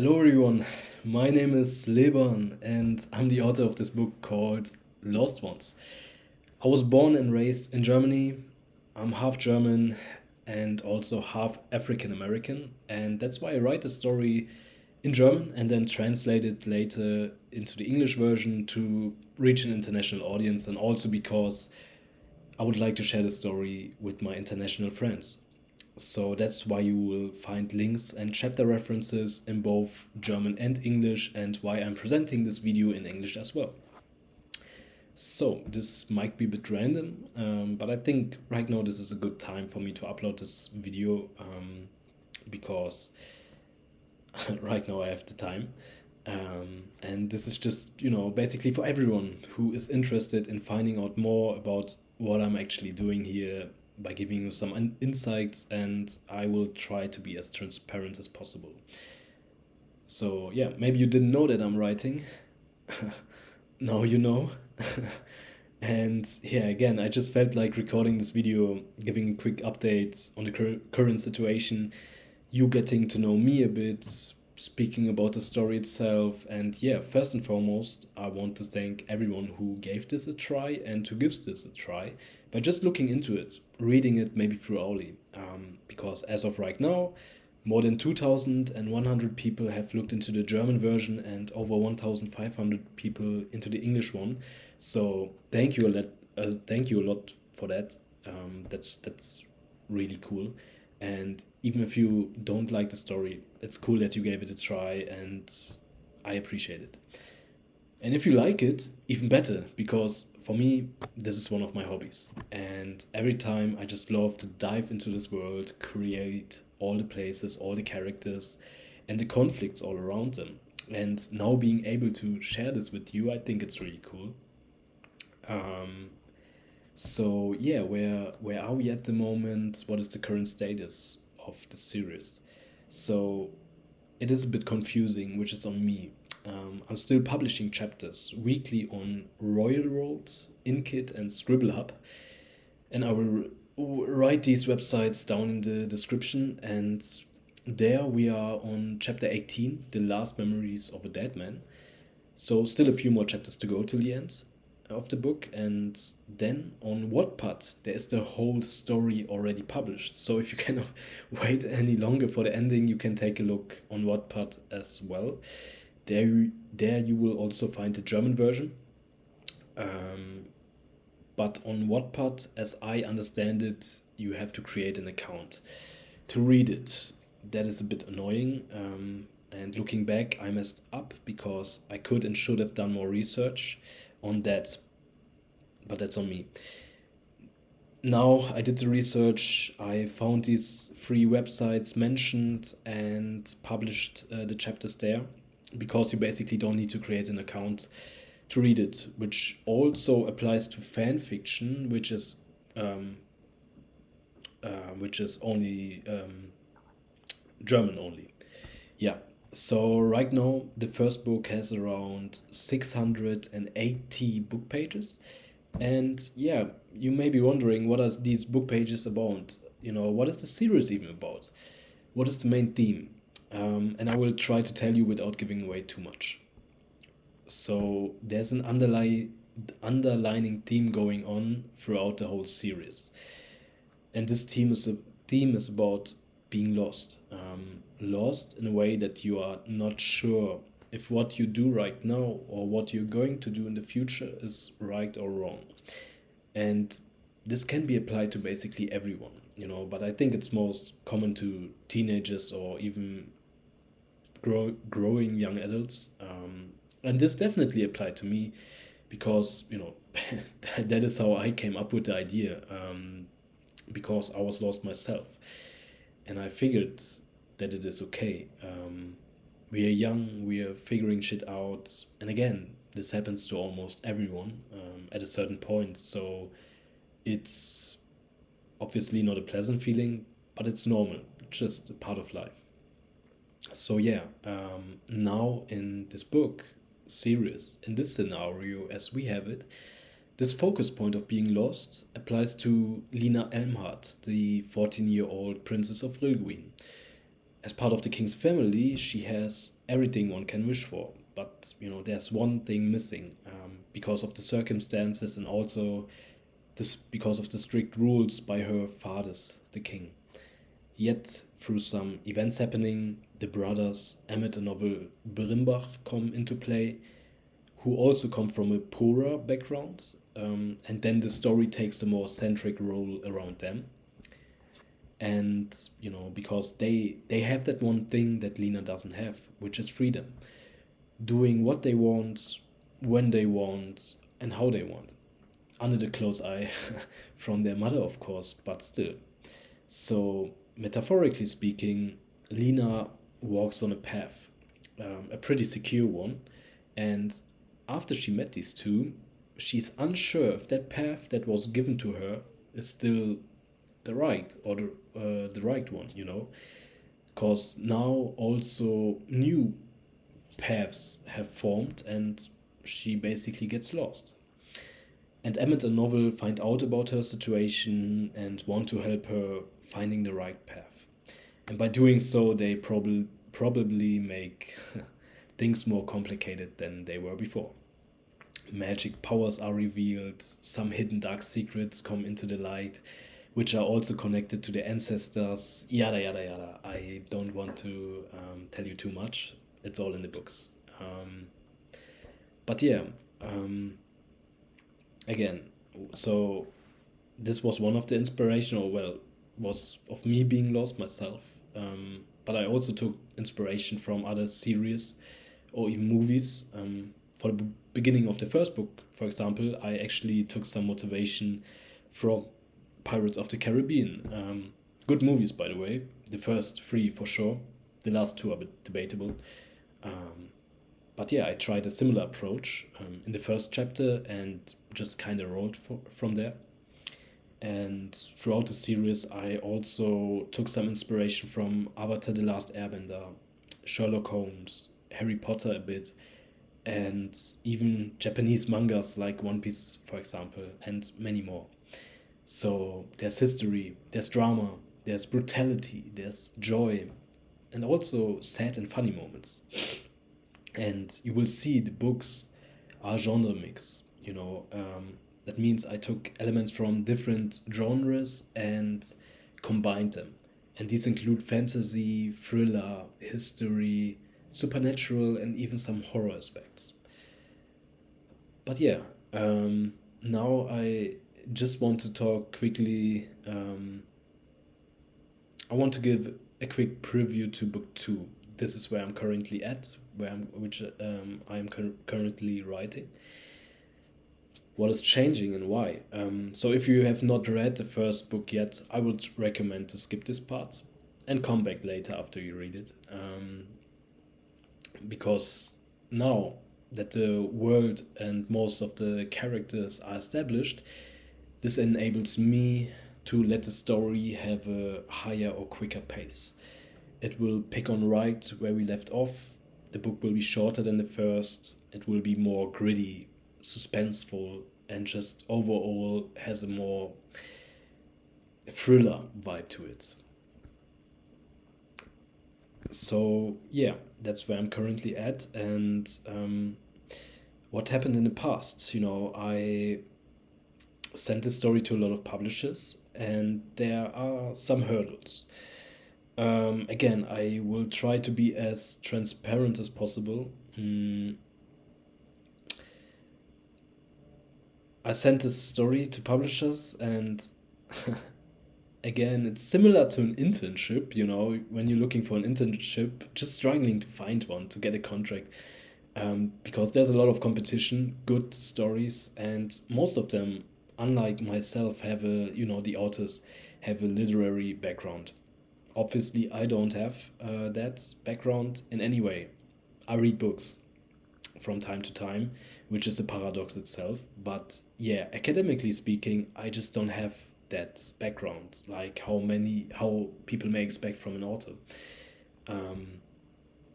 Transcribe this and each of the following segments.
Hello everyone, my name is Levon and I'm the author of this book called Lost Ones. I was born and raised in Germany. I'm half German and also half African American, and that's why I write the story in German and then translate it later into the English version to reach an international audience, and also because I would like to share the story with my international friends. So that's why you will find links and chapter references in both German and English, and why I'm presenting this video in English as well. So this might be a bit random, but I think right now this is a good time for me to upload this video, because right now I have the time. And this is just, basically for everyone who is interested in finding out more about what I'm actually doing here, by giving you some insights, and I will try to be as transparent as possible. So, yeah, maybe you didn't know that I'm writing. Now you know. And yeah, again, I just felt like recording this video, giving a quick update on the current situation, you getting to know me a bit, speaking about the story itself. And yeah, first and foremost, I want to thank everyone who gave this a try and who gives this a try by just looking into it, reading it maybe through Auli. Because as of right now, more than 2,100 people have looked into the German version and over 1,500 people into the English one. So thank you a lot for that. That's really cool. And even if you don't like the story, it's cool that you gave it a try, and I appreciate it. And if you like it, even better, because for me, this is one of my hobbies. And every time I just love to dive into this world, create all the places, all the characters, and the conflicts all around them. And now being able to share this with you, I think it's really cool. Um, so yeah, where are we at the moment? What is the current status of the series? So it is a bit confusing, which is on me. I'm still publishing chapters weekly on RoyalRoad, Inkitt, and ScribbleHub, and I will write these websites down in the description. And there we are on chapter 18, The Last Memories of a Dead Man. So still a few more chapters to go till the end of the book, and then on Wattpad there is the whole story already published. So if you cannot wait any longer for the ending, you can take a look on Wattpad as well. There you will also find the German version. Um, but on Wattpad, as I understand it, you have to create an account to read it. That is a bit annoying. And looking back, I messed up because I could and should have done more research on that, but that's on me. Now I did the research, I found these three websites mentioned and published the chapters there, because you basically don't need to create an account to read it, which also applies to fan fiction, which is only German only. Yeah. So right now the first book has around 680 book pages. And yeah, you may be wondering, what are these book pages about? What is the series even about? What is the main theme? And I will try to tell you without giving away too much. So there's an underlining theme going on throughout the whole series. And this theme is about being lost. Lost in a way that you are not sure if what you do right now or what you're going to do in the future is right or wrong. And this can be applied to basically everyone, but I think it's most common to teenagers or even growing young adults. And this definitely applied to me because, that is how I came up with the idea, because I was lost myself. And I figured that it is okay. We are young, we are figuring shit out. And again, this happens to almost everyone at a certain point. So it's obviously not a pleasant feeling, but it's normal, just a part of life. So yeah, now in this book series, in this scenario as we have it, this focus point of being lost applies to Lina Elmhart, the 14-year-old princess of Rilguin. as part of the king's family, she has everything one can wish for. But there's one thing missing, because of the circumstances, and also this because of the strict rules by her fathers, the king. Yet, through some events happening, the brothers Emmett and Orville Brimbach come into play, who also come from a poorer background, and then the story takes a more centric role around them. And because they have that one thing that Lena doesn't have, which is freedom, doing what they want, when they want, and how they want, under the close eye from their mother, of course, but still. So, metaphorically speaking, Lena walks on a path, a pretty secure one, and after she met these two, she's unsure if that path that was given to her is still the right, or the right one, because now also new paths have formed, and she basically gets lost. And Emmett and Novel find out about her situation and want to help her finding the right path. And by doing so, they probably make things more complicated than they were before. Magic powers are revealed, some hidden dark secrets come into the light, which are also connected to the ancestors, yada yada yada. I don't want to tell you too much, it's all in the books. But yeah, again, so this was one of the inspirational, was of me being lost myself. But I also took inspiration from other series or even movies. For the beginning of the first book, for example, I actually took some motivation from Pirates of the Caribbean. Good movies, by the way. The first three for sure. The last two are a bit debatable. But yeah, I tried a similar approach in the first chapter and just kind of wrote from there. And throughout the series, I also took some inspiration from Avatar: The Last Airbender, Sherlock Holmes, Harry Potter a bit, and even Japanese mangas like One Piece, for example, and many more. So there's history, there's drama, there's brutality, there's joy, and also sad and funny moments. And you will see the books are genre mix. That means I took elements from different genres and combined them. And these include fantasy, thriller, history, supernatural, and even some horror aspects. But yeah, now I just want to talk quickly. I want to give a quick preview to book 2. This is where I'm currently at, which I am currently writing. What is changing and why? So if you have not read the first book yet, I would recommend to skip this part and come back later after you read it. Because now that the world and most of the characters are established, this enables me to let the story have a higher or quicker pace. It will pick on right where we left off. The book will be shorter than the first. It will be more gritty, suspenseful, and just overall has a more thriller vibe to it. So yeah, that's where I'm currently at. And what happened in the past? I sent this story to a lot of publishers, and there are some hurdles. Again, I will try to be as transparent as possible. I sent this story to publishers, and again, it's similar to an internship, when you're looking for an internship, just struggling to find one, to get a contract. Because there's a lot of competition, good stories, and most of them, unlike myself, the authors have a literary background. Obviously, I don't have that background in any way. I read books from time to time, which is a paradox itself. But yeah, academically speaking, I just don't have that background, like how people may expect from an author.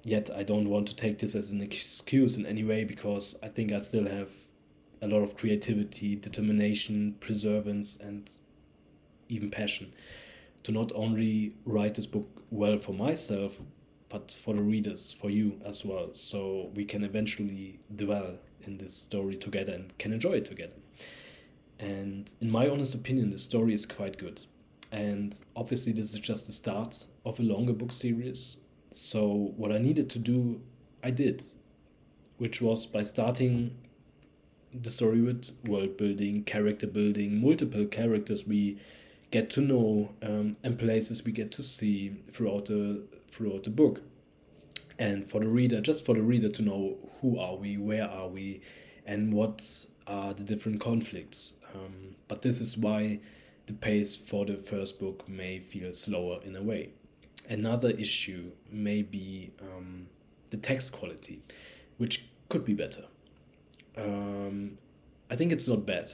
Yet I don't want to take this as an excuse in any way, because I think I still have a lot of creativity, determination, perseverance, and even passion to not only write this book well for myself, but for the readers, for you as well, so we can eventually dwell in this story together and can enjoy it together. And in my honest opinion, the story is quite good. And obviously, this is just the start of a longer book series. So, what I needed to do, I did, which was by starting the story with world building, character building, multiple characters we get to know, and places we get to see throughout the book. And for the reader, just for the reader to know who are we, where are we, and what are the different conflicts. But this is why the pace for the first book may feel slower in a way. Another issue may be the text quality, which could be better. I think it's not bad,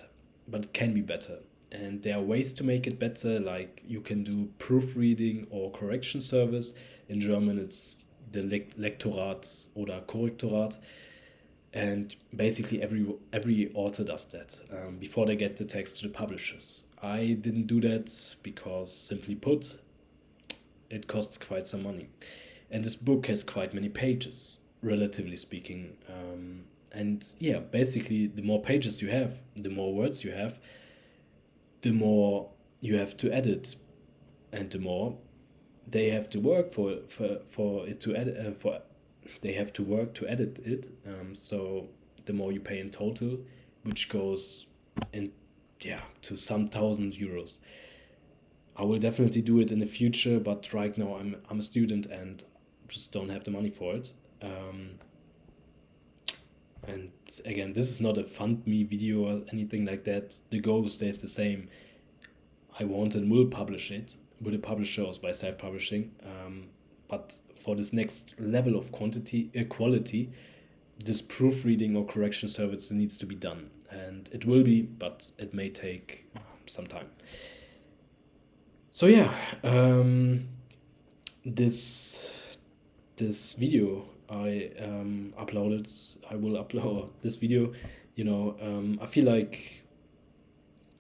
but it can be better. And there are ways to make it better, like you can do proofreading or correction service. In German, it's the Lektorat oder Korrektorat. And basically every author does that before they get the text to the publishers. I didn't do that because, simply put, it costs quite some money. And this book has quite many pages, relatively speaking. And yeah, basically, the more pages you have, the more words you have, the more you have to edit, and the more they have to work for it to edit they have to work to edit it. So the more you pay in total, which goes in to some €1,000. I will definitely do it in the future, but right now I'm a student and just don't have the money for it. And again, this is not a fund me video or anything like that. The goal stays the same. I want and will publish it with a publisher or by self-publishing. But for this next level of quality, this proofreading or correction service needs to be done. And it will be, but it may take some time. So yeah, this video I will upload this video. I feel like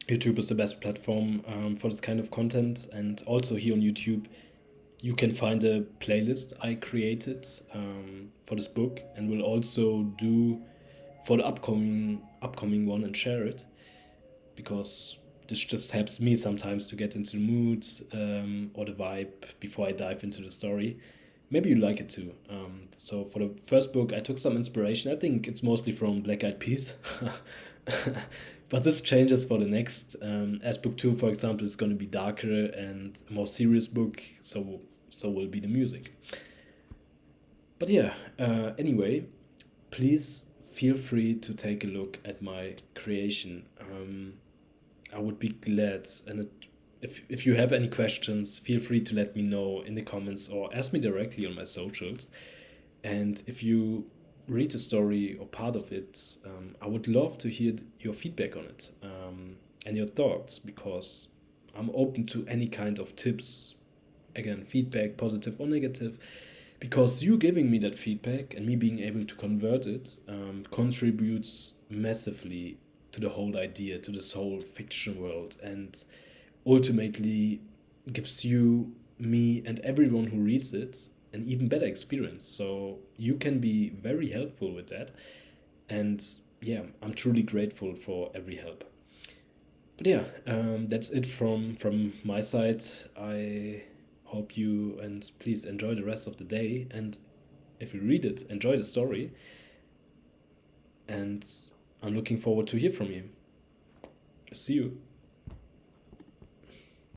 YouTube is the best platform for this kind of content, and also here on YouTube you can find a playlist I created for this book, and will also do for the upcoming one and share it, because this just helps me sometimes to get into the mood or the vibe before I dive into the story. Maybe you like it too. So for the first book, I took some inspiration. I think it's mostly from Black Eyed Peas. But this changes for the next. As book 2, for example, is going to be darker and a more serious book. So will be the music. But yeah, anyway, please feel free to take a look at my creation. I would be glad, and if you have any questions, feel free to let me know in the comments or ask me directly on my socials. And if you read the story or part of it, I would love to hear your feedback on it and your thoughts, because I'm open to any kind of tips, again, feedback, positive or negative, because you giving me that feedback and me being able to convert it contributes massively to the whole idea, to this whole fiction world, and ultimately gives you, me, and everyone who reads it an even better experience. So you can be very helpful with that. And yeah, I'm truly grateful for every help. But yeah, that's it from my side. I hope you, and please enjoy the rest of the day. And if you read it, enjoy the story. And I'm looking forward to hear from you. See you.